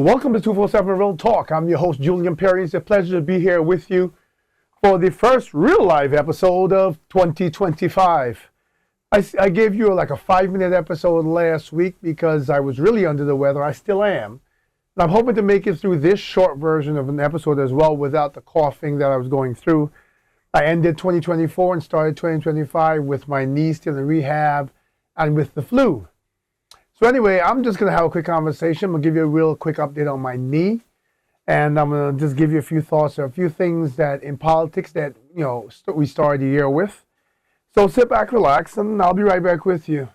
Welcome to 247 Real Talk. I'm your host, Julian Perry. It's a pleasure to be here with you for the first real live episode of 2025. I gave you like a 5-minute episode last week because I was really under the weather. I still am. And I'm hoping to make it through this short version of an episode as well without the coughing that I was going through. I ended 2024 and started 2025 with my knee still in rehab and with the flu. So anyway, I'm just going to have a quick conversation. I'm going to give you a real quick update on my knee. And I'm going to just give you a few thoughts or a few things that in politics that, we started the year with. So sit back, relax, and I'll be right back with you.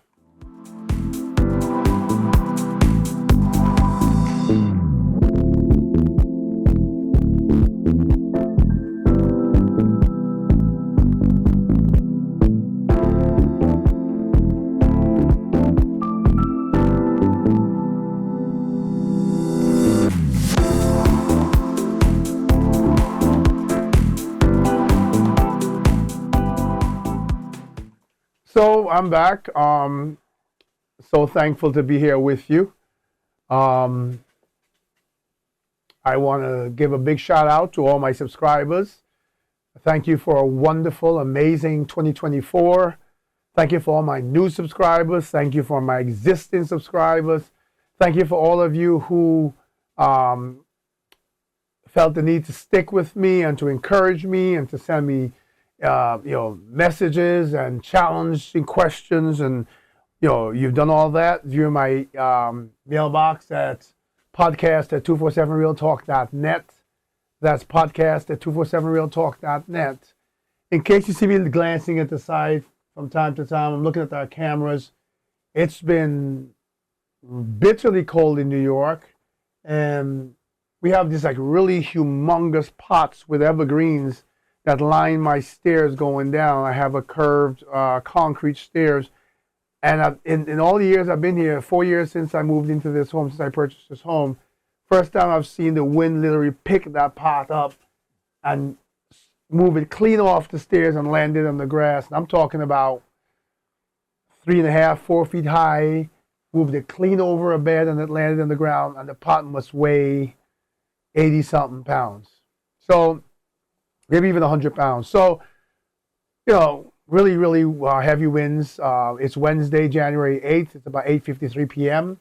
So I'm back. So thankful to be here with you. I want to give a big shout out to all my subscribers. Thank you for a wonderful, amazing 2024. Thank you for all my new subscribers. Thank you for my existing subscribers. Thank you for all of you who felt the need to stick with me and to encourage me and to send me messages and challenging questions, and you've done all that via my mailbox at podcast@247realtalk.net. That's podcast@247realtalk.net. In case you see me glancing at the side from time to time, I'm looking at our cameras. It's been bitterly cold in New York, and we have these like really humongous pots with evergreens that line my stairs going down. I have a curved concrete stairs. And in all the years I've been here, 4 years since I moved into this home, since I purchased this home, first time I've seen the wind literally pick that pot up and move it clean off the stairs and land it on the grass. And I'm talking about 3.5, 4 feet high, moved it clean over a bed and it landed on the ground, and the pot must weigh 80-something pounds. So maybe even 100 pounds. So, really, really heavy winds. It's Wednesday, January 8th. It's about 8:53 p.m.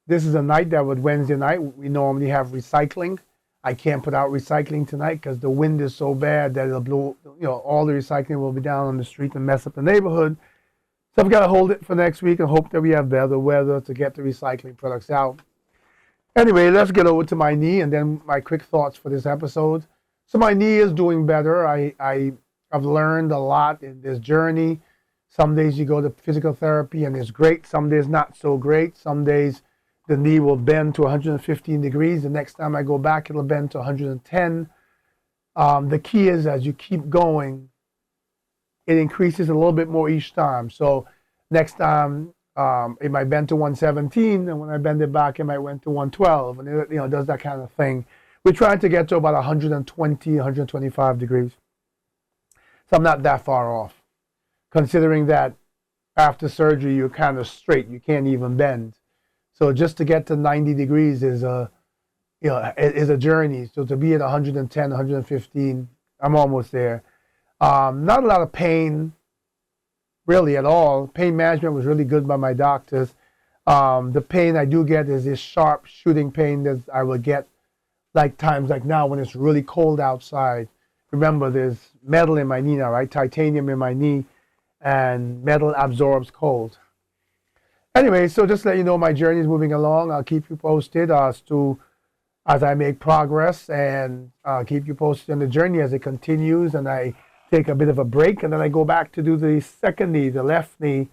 This is a night that was Wednesday night. We normally have recycling. I can't put out recycling tonight because the wind is so bad that it'll blow, all the recycling will be down on the street and mess up the neighborhood. So I've got to hold it for next week and hope that we have better weather to get the recycling products out. Anyway, let's get over to my knee and then my quick thoughts for this episode. So my knee is doing better. I've learned a lot in this journey. Some days you go to physical therapy and it's great. Some days not so great. Some days the knee will bend to 115 degrees. The next time I go back, it'll bend to 110. The key is as you keep going, it increases a little bit more each time. So next time, it might bend to 117, and when I bend it back, it might went to 112, and it does that kind of thing. We're trying to get to about 120, 125 degrees. So I'm not that far off, considering that after surgery you're kind of straight, you can't even bend. So just to get to 90 degrees is a journey. So to be at 110, 115, I'm almost there. Not a lot of pain. Really at all. Pain management was really good by my doctors. The pain I do get is this sharp shooting pain that I will get like times like now when it's really cold outside. Remember, there's metal in my knee now, right? Titanium in my knee, and metal absorbs cold. Anyway, so just to let you know, my journey is moving along. I'll keep you posted as I make progress, and I'll keep you posted on the journey as it continues, and I take a bit of a break, and then I go back to do the second knee, the left knee.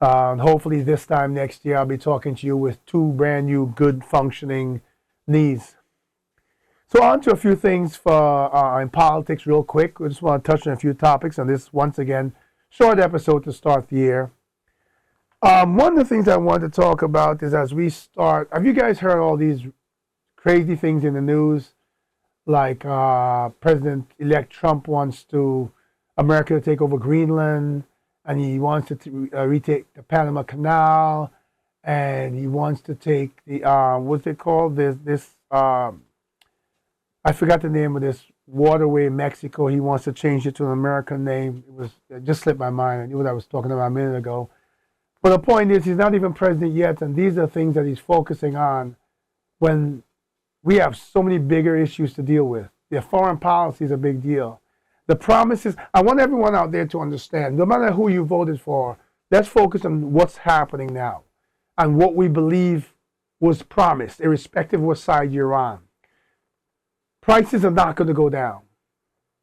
And hopefully this time next year I'll be talking to you with 2 brand new, good functioning knees. So on to a few things for in politics real quick. We just want to touch on a few topics on this, once again, short episode to start the year. One of the things I want to talk about is as we start, have you guys heard all these crazy things in the news? Like President-elect Trump wants America to take over Greenland, and he wants to retake the Panama Canal, and he wants to take the what's it called? This I forgot the name of this waterway in Mexico. He wants to change it to an American name. It just slipped my mind. I knew what I was talking about a minute ago. But the point is, he's not even president yet, and these are things that he's focusing on when we have so many bigger issues to deal with. Their foreign policy is a big deal. The promises, I want everyone out there to understand, no matter who you voted for, let's focus on what's happening now and what we believe was promised, irrespective of what side you're on. Prices are not going to go down.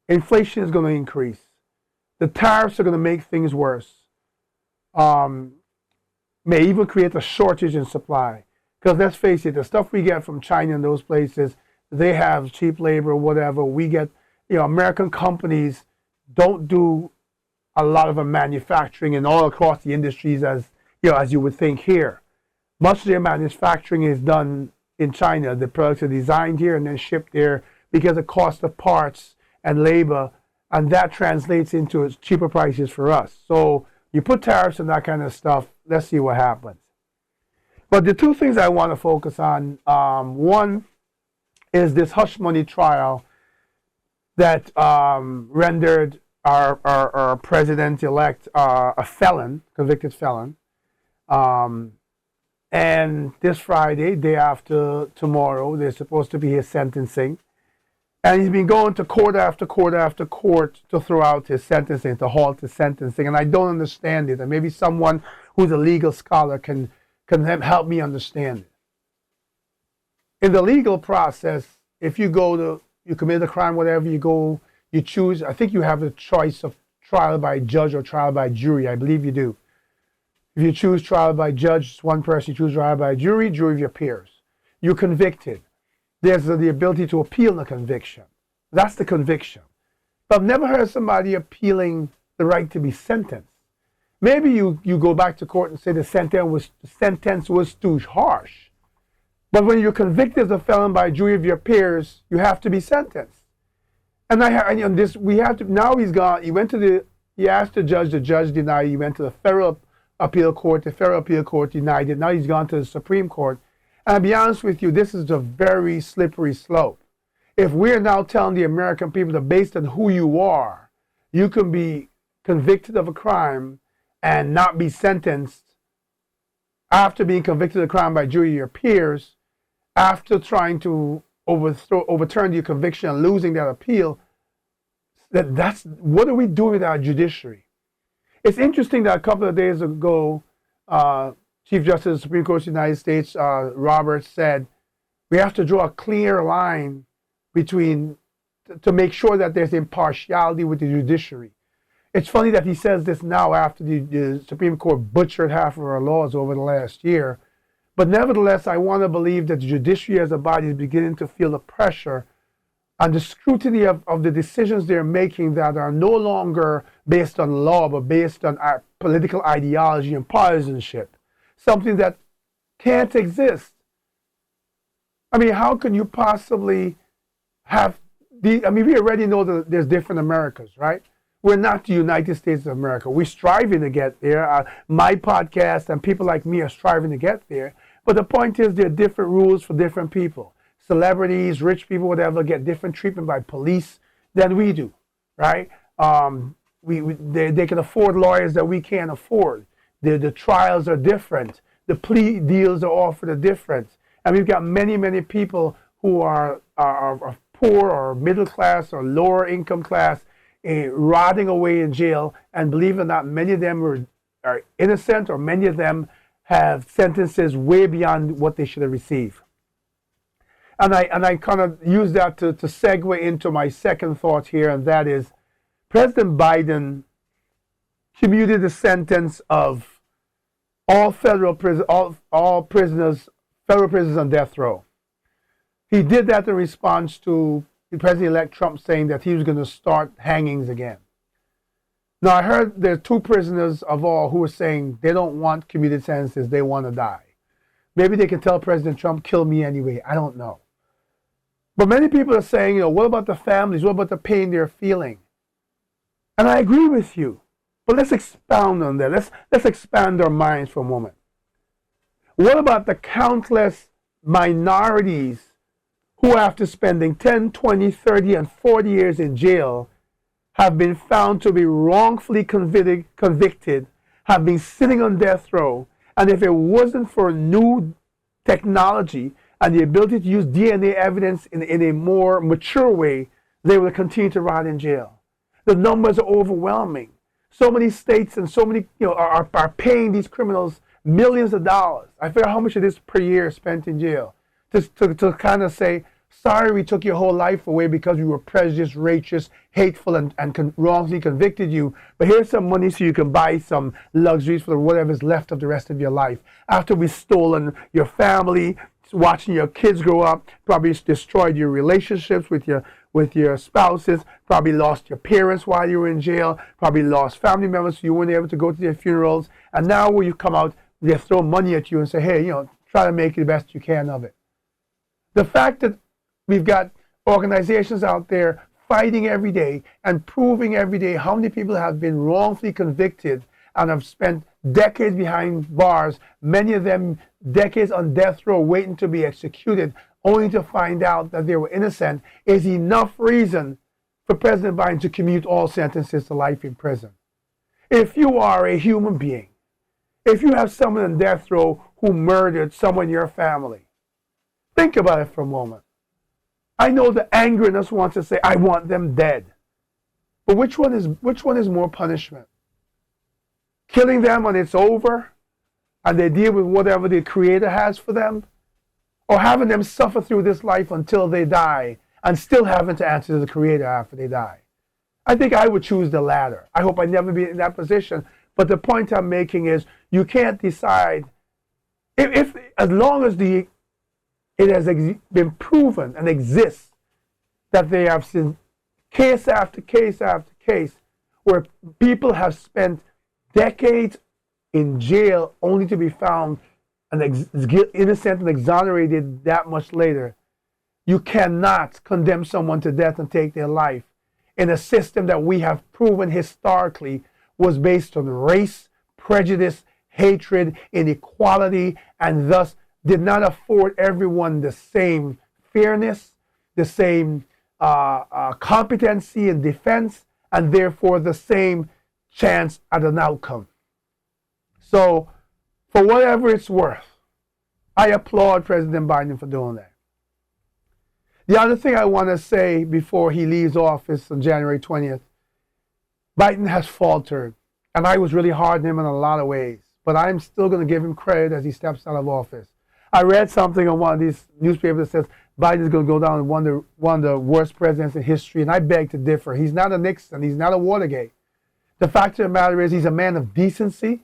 Inflation is going to increase. The tariffs are going to make things worse. May even create a shortage in supply. Because let's face it, the stuff we get from China and those places, they have cheap labor, whatever. We get, American companies don't do a lot of the manufacturing and all across the industries as you would think here. Much of their manufacturing is done in China. The products are designed here and then shipped there because of cost of parts and labor, and that translates into cheaper prices for us. So you put tariffs and that kind of stuff, let's see what happens. But the two things I want to focus on, one is this hush money trial that rendered our president-elect a felon, convicted felon. And this Friday, day after tomorrow, there's supposed to be his sentencing. And he's been going to court after court after court to throw out his sentencing, to halt his sentencing. And I don't understand it. And maybe someone who's a legal scholar can help me understand it. In the legal process, if you commit a crime, whatever, you choose, I think you have the choice of trial by judge or trial by jury. I believe you do. If you choose trial by judge, it's one person. You choose trial by jury of your peers. You're convicted. There's the ability to appeal the conviction. That's the conviction. But I've never heard somebody appealing the right to be sentenced. Maybe you go back to court and say the sentence was too harsh. But when you're convicted as a felon by a jury of your peers, you have to be sentenced. And now he's gone. He asked the judge denied. He went to the federal appeal court. The federal appeal court denied it. Now he's gone to the Supreme Court. And I'll be honest with you, this is a very slippery slope. If we're now telling the American people that based on who you are, you can be convicted of a crime and not be sentenced after being convicted of a crime by jury of your peers, after trying to overturn your conviction and losing that appeal, that's what are we doing with our judiciary? It's interesting that a couple of days ago, Chief Justice of the Supreme Court of the United States, Roberts, said we have to draw a clear line to make sure that there's impartiality with the judiciary. It's funny that he says this now after the Supreme Court butchered half of our laws over the last year. But nevertheless, I want to believe that the judiciary as a body is beginning to feel the pressure and the scrutiny of the decisions they're making that are no longer based on law, but based on our political ideology and partisanship. Something that can't exist. I mean, how can you possibly have we already know that there's different Americas, right? We're not the United States of America. We're striving to get there. My podcast and people like me are striving to get there. But the point is there are different rules for different people. Celebrities, rich people, whatever, get different treatment by police than we do, right? They can afford lawyers that we can't afford. The trials are different. The plea deals are offered are different. And we've got many, many people who are poor or middle class or lower income class rotting away in jail. And believe it or not, many of them are innocent, or many of them have sentences way beyond what they should have received. And I kind of use that to segue into my second thought here, and that is President Biden commuted the sentence of all federal prisoners on death row. He did that in response to President-elect Trump saying that he was going to start hangings again. Now, I heard there are two prisoners of all who are saying they don't want commuted sentences, they want to die. Maybe they can tell President Trump, kill me anyway. I don't know. But many people are saying, what about the families? What about the pain they're feeling? And I agree with you. But let's expound on that. Let's expand our minds for a moment. What about the countless minorities who, after spending 10, 20, 30, and 40 years in jail, have been found to be wrongfully convicted, have been sitting on death row, and if it wasn't for new technology and the ability to use DNA evidence in a more mature way, they will continue to rot in jail. The numbers are overwhelming. So many states and so many are paying these criminals millions of dollars. I forget how much it is per year spent in jail to kind of say, sorry, we took your whole life away because we were prejudiced, racist, hateful, and wrongly convicted you. But here's some money so you can buy some luxuries for whatever's left of the rest of your life. After we've stolen your family, watching your kids grow up, probably destroyed your relationships with your spouses, probably lost your parents while you were in jail, probably lost family members so you weren't able to go to their funerals. And now when you come out, they throw money at you and say, hey, try to make the best you can of it. The fact that we've got organizations out there fighting every day and proving every day how many people have been wrongfully convicted and have spent decades behind bars, many of them decades on death row waiting to be executed, only to find out that they were innocent, is enough reason for President Biden to commute all sentences to life in prison. If you are a human being, if you have someone on death row who murdered someone in your family, think about it for a moment. I know the anger in us wants to say, I want them dead. But which one is more punishment? Killing them when it's over and they deal with whatever the Creator has for them? Or having them suffer through this life until they die and still having to answer to the Creator after they die? I think I would choose the latter. I hope I never be in that position. But the point I'm making is you can't decide if as long as it has been proven and exists that they have seen case after case after case where people have spent decades in jail only to be found innocent and exonerated that much later. You cannot condemn someone to death and take their life in a system that we have proven historically was based on race, prejudice, hatred, inequality, and thus did not afford everyone the same fairness, the same competency in defense, and therefore the same chance at an outcome. So, for whatever it's worth, I applaud President Biden for doing that. The other thing I want to say before he leaves office on January 20th, Biden has faltered, and I was really hard on him in a lot of ways, but I'm still going to give him credit as he steps out of office. I read something on one of these newspapers that says Biden's going to go down as one of the worst presidents in history, and I beg to differ. He's not a Nixon. He's not a Watergate. The fact of the matter is he's a man of decency.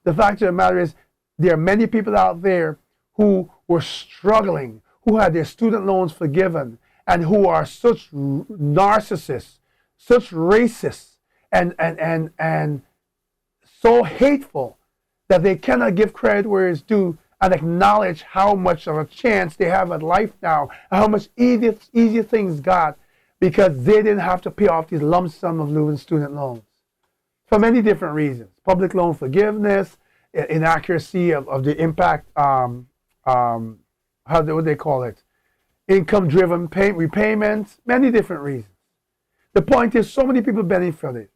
The fact of the matter is there are many people out there who were struggling, who had their student loans forgiven, and who are such narcissists, such racists, and so hateful that they cannot give credit where it's due and acknowledge how much of a chance they have at life now, and how much easier things got because they didn't have to pay off these lump sum of student loans. For many different reasons. Public loan forgiveness, inaccuracy of the impact, what they call it, income-driven repayments, many different reasons. The point is so many people benefited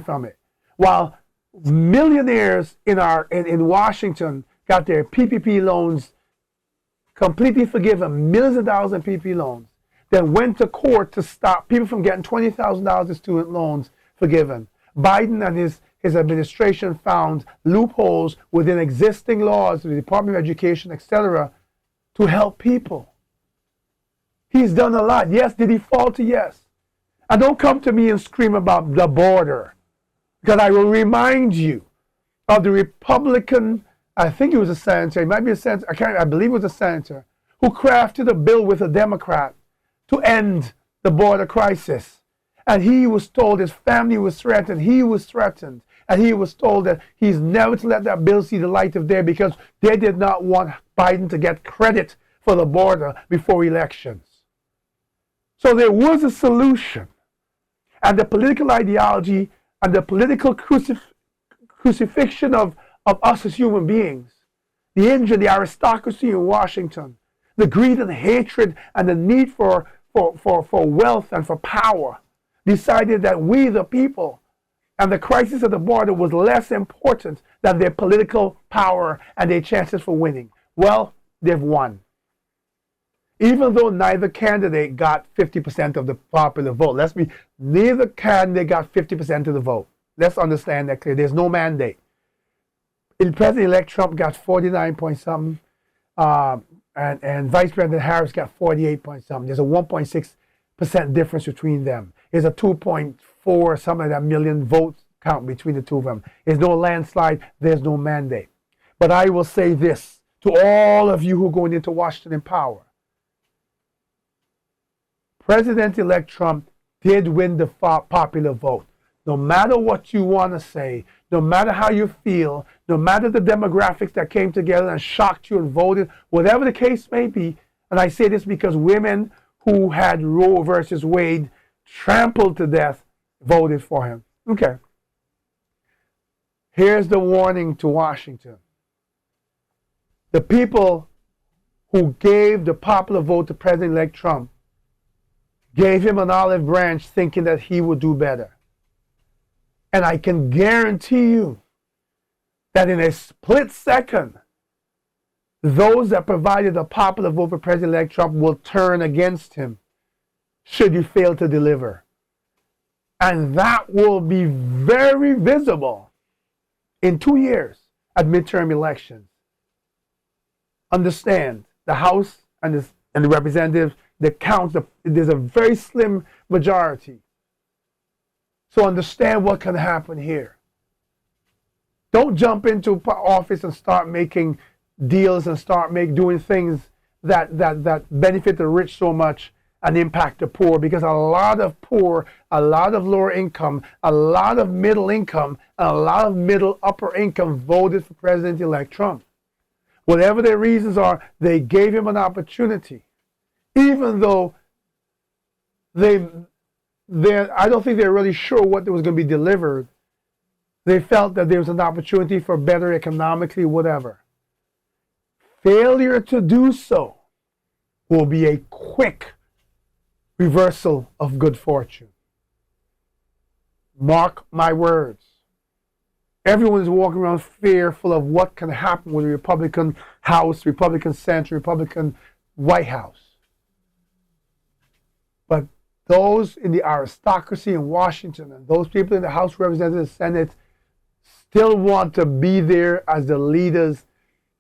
from it. While millionaires in Washington got their PPP loans completely forgiven, millions of dollars in PPP loans, then went to court to stop people from getting $20,000 in student loans forgiven. Biden and his administration found loopholes within existing laws, the Department of Education, etc., to help people. He's done a lot. Yes, did he falter? Yes. And don't come to me and scream about the border, because I will remind you of the Republican, I think he was a senator, he might be a senator, I believe it was a senator, who crafted a bill with a Democrat to end the border crisis. And he was told his family was threatened, he was threatened, and he was told that he's never to let that bill see the light of day because they did not want Biden to get credit for the border before elections. So there was a solution. And the political ideology and the political crucifixion of us as human beings the injured, the aristocracy in Washington, the greed and hatred and the need for wealth and for power, decided that we, the people, and the crisis at the border was less important than their political power and their chances for winning. Well, they've won. Even though neither candidate got 50% of the popular vote. Neither candidate got 50% of the vote. Let's understand that clearly. There's no mandate. President-elect Trump got 49 point something, and Vice President Harris got 48 point something. There's a 1.6% difference between them. There's a 2.4 something like that million votes count between the two of them. There's no landslide. There's no mandate. But I will say this to all of you who are going into Washington in power. President-elect Trump did win the popular vote. No matter what you want to say, no matter how you feel, no matter the demographics that came together and shocked you and voted, whatever the case may be, and I say this because women who had Roe versus Wade trampled to death voted for him. Okay. Here's the warning to Washington. The people who gave the popular vote to President-elect Trump gave him an olive branch thinking that he would do better. And I can guarantee you that in a split second, those that provided a popular vote for President-elect Trump will turn against him should he fail to deliver. And that will be very visible in 2 years at midterm elections. Understand, the House and the Representatives, there's a very slim majority. So understand what can happen here. Don't jump into office and start making deals and start doing things that benefit the rich so much and impact the poor, because a lot of poor, a lot of lower income, a lot of middle income, and a lot of middle upper income voted for President-elect Trump. Whatever their reasons are, they gave him an opportunity. Even though I don't think they're really sure what was going to be delivered. They felt that there was an opportunity for better economically, whatever. Failure to do so will be a quick reversal of good fortune. Mark my words. Everyone is walking around fearful of what can happen with the Republican House, Republican Senate, Republican White House. But those in the aristocracy in Washington and those people in the House of Representatives and Senate still want to be there as the leaders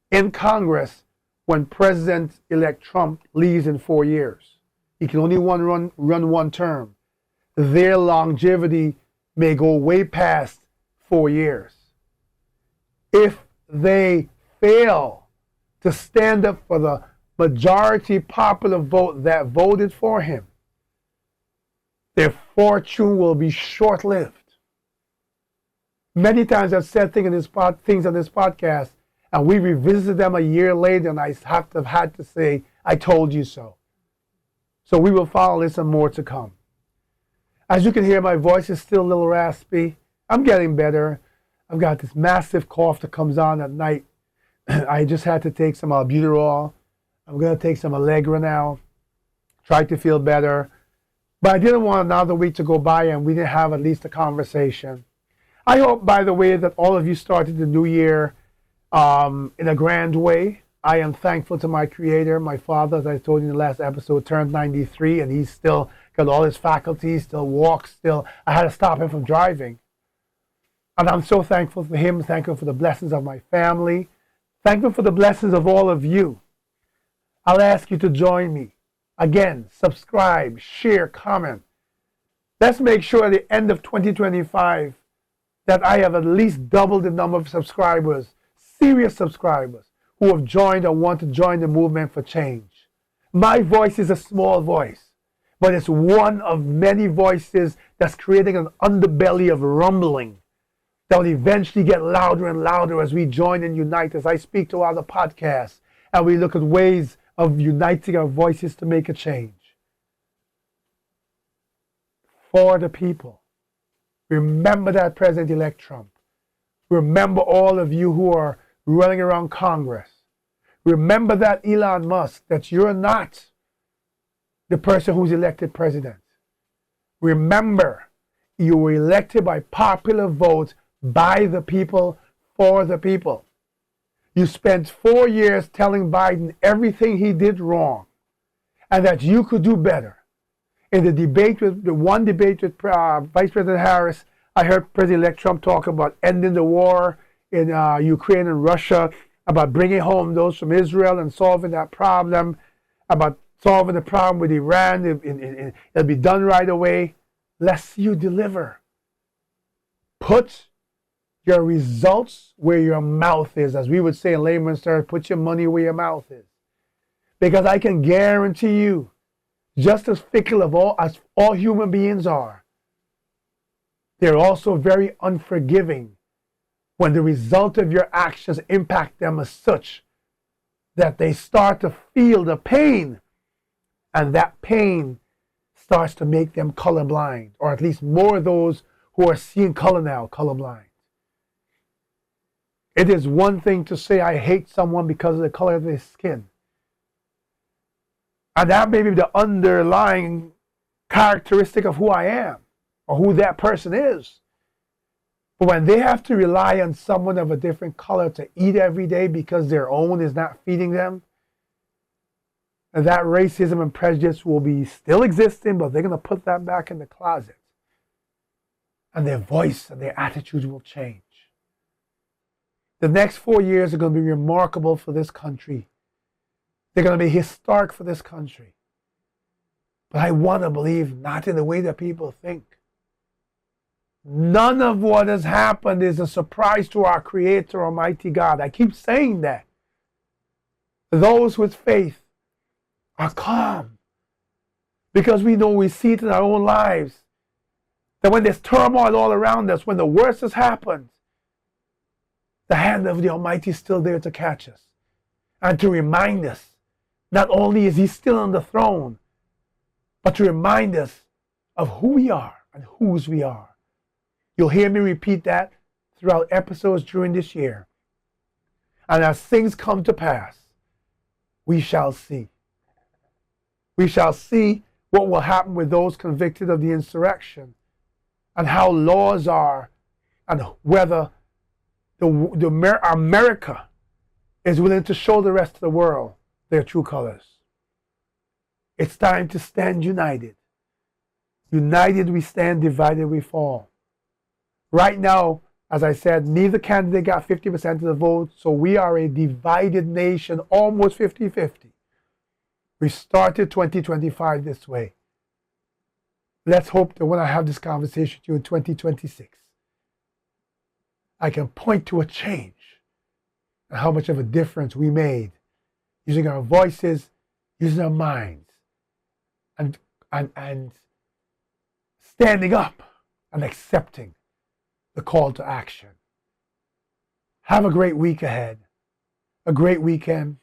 in Congress when President-elect Trump leaves in 4 years. He can only run one term. Their longevity may go way past 4 years. If they fail to stand up for the majority popular vote that voted for him, their fortune will be short-lived. Many times I've said things on this podcast, and we revisit them a year later, and I have had to say, I told you so. So we will follow this and more to come. As you can hear, my voice is still a little raspy. I'm getting better. I've got this massive cough that comes on at night. I just had to take some albuterol. I'm going to take some Allegra now. Try to feel better. But I didn't want another week to go by and we didn't have at least a conversation. I hope, by the way, that all of you started the new year in a grand way. I am thankful to my Creator. My father, as I told you in the last episode, turned 93 and he's still got all his faculties, still walks, I had to stop him from driving. And I'm so thankful for him, thankful for the blessings of my family, thankful for the blessings of all of you. I'll ask you to join me. Again, subscribe, share, comment. Let's make sure at the end of 2025 that I have at least doubled the number of subscribers, serious subscribers, who have joined or want to join the movement for change. My voice is a small voice, but it's one of many voices that's creating an underbelly of rumbling that will eventually get louder and louder as we join and unite, as I speak to other podcasts, and we look at ways of uniting our voices to make a change. For the people. Remember that President-elect Trump. Remember all of you who are running around Congress. Remember that, Elon Musk, that you're not the person who's elected president. Remember, you were elected by popular vote by the people, for the people. You spent 4 years telling Biden everything he did wrong and that you could do better. In the one debate with Vice President Harris, I heard President-elect Trump talk about ending the war in Ukraine and Russia, about bringing home those from Israel and solving that problem, about solving the problem with Iran. It'll be done right away. Let's see you deliver. Put your results where your mouth is. As we would say in layman's terms, put your money where your mouth is. Because I can guarantee you, just as fickle as all human beings are, they're also very unforgiving when the result of your actions impact them as such that they start to feel the pain, and that pain starts to make them colorblind, or at least more of those who are seeing color now, colorblind. It is one thing to say I hate someone because of the color of their skin. And that may be the underlying characteristic of who I am or who that person is. But when they have to rely on someone of a different color to eat every day because their own is not feeding them, and that racism and prejudice will be still existing, but they're going to put that back in the closet. And their voice and their attitudes will change. The next 4 years are going to be remarkable for this country. They're going to be historic for this country. But I want to believe not in the way that people think. None of what has happened is a surprise to our Creator, Almighty God. I keep saying that. Those with faith are calm because we know, we see it in our own lives, that when there's turmoil all around us, when the worst has happened, the hand of the Almighty is still there to catch us and to remind us, not only is He still on the throne, but to remind us of who we are and whose we are. You'll hear me repeat that throughout episodes during this year. And as things come to pass, we shall see. We shall see what will happen with those convicted of the insurrection, and how laws are, and whether America is willing to show the rest of the world their true colors. It's time to stand united. United we stand, divided we fall. Right now, as I said, neither candidate got 50% of the vote, so we are a divided nation, almost 50-50. We started 2025 this way. Let's hope that when I have this conversation with you in 2026, I can point to a change and how much of a difference we made using our voices, using our minds, and standing up and accepting the call to action. Have a great week ahead, a great weekend.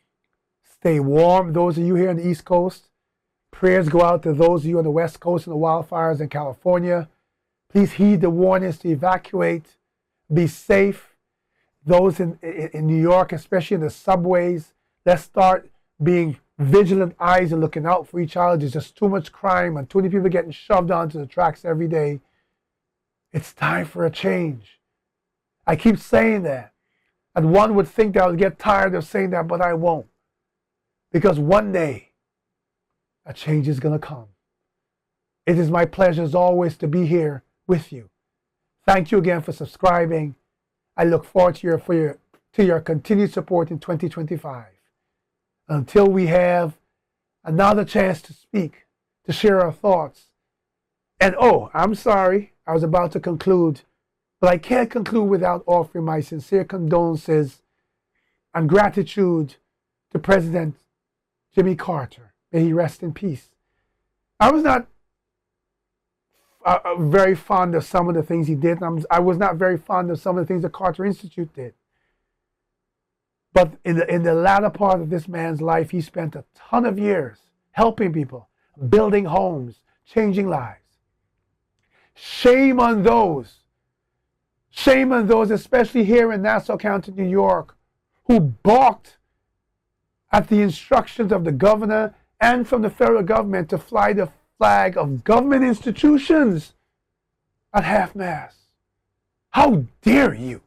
Stay warm. Those of you here on the East Coast, prayers go out to those of you on the West Coast and the wildfires in California. Please heed the warnings to evacuate. Be safe. Those in New York, especially in the subways, let's start being vigilant eyes and looking out for each other. There's just too much crime and too many people getting shoved onto the tracks every day. It's time for a change. I keep saying that. And one would think that I would get tired of saying that, but I won't. Because one day, a change is going to come. It is my pleasure, as always, to be here with you. Thank you again for subscribing. I look forward to your continued support in 2025. Until we have another chance to speak, to share our thoughts. And I'm sorry, I was about to conclude, but I can't conclude without offering my sincere condolences and gratitude to President Jimmy Carter. May he rest in peace. I was not very fond of some of the things he did. I was not very fond of some of the things the Carter Institute did. But in the latter part of this man's life, he spent a ton of years helping people, building homes, changing lives. Shame on those, especially here in Nassau County, New York, who balked at the instructions of the governor and from the federal government to fly the flag of government institutions at half-mast. How dare you?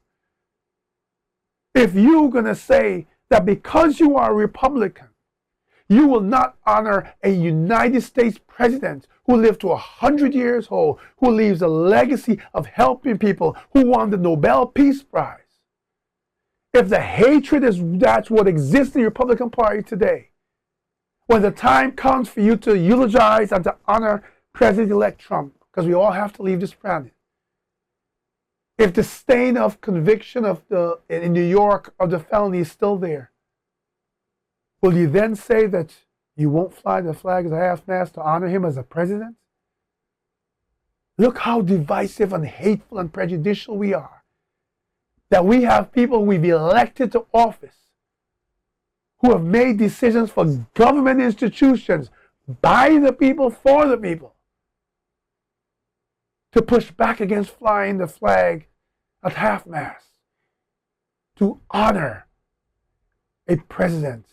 If you're going to say that because you are a Republican, you will not honor a United States president who lived to 100 years old, who leaves a legacy of helping people, who won the Nobel Peace Prize. If the hatred that's what exists in the Republican Party today, when the time comes for you to eulogize and to honor President-elect Trump, because we all have to leave this planet, if the stain of conviction in New York of the felony is still there, will you then say that you won't fly the flag as a half-mast to honor him as a president? Look how divisive and hateful and prejudicial we are. That we have people we've elected to office who have made decisions for government institutions by the people, for the people, to push back against flying the flag at half-mast, to honor a president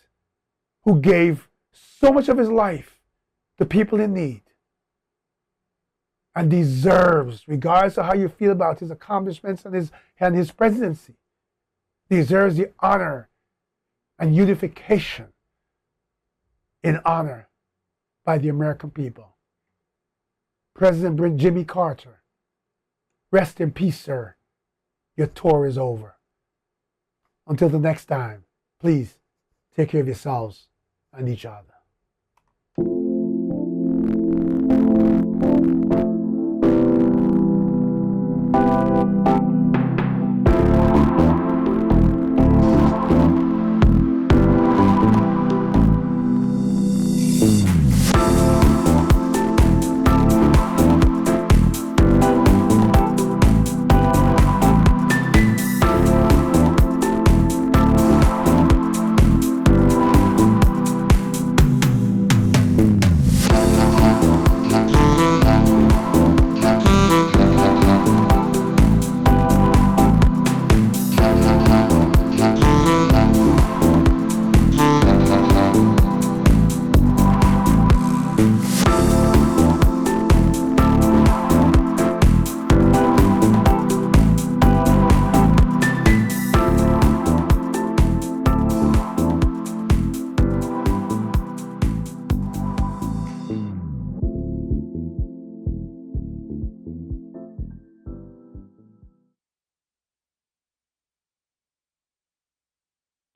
who gave so much of his life to people in need and deserves, regardless of how you feel about his accomplishments and his presidency, deserves the honor and unification in honor by the American people. President Jimmy Carter, rest in peace, sir. Your tour is over. Until the next time, please take care of yourselves and each other.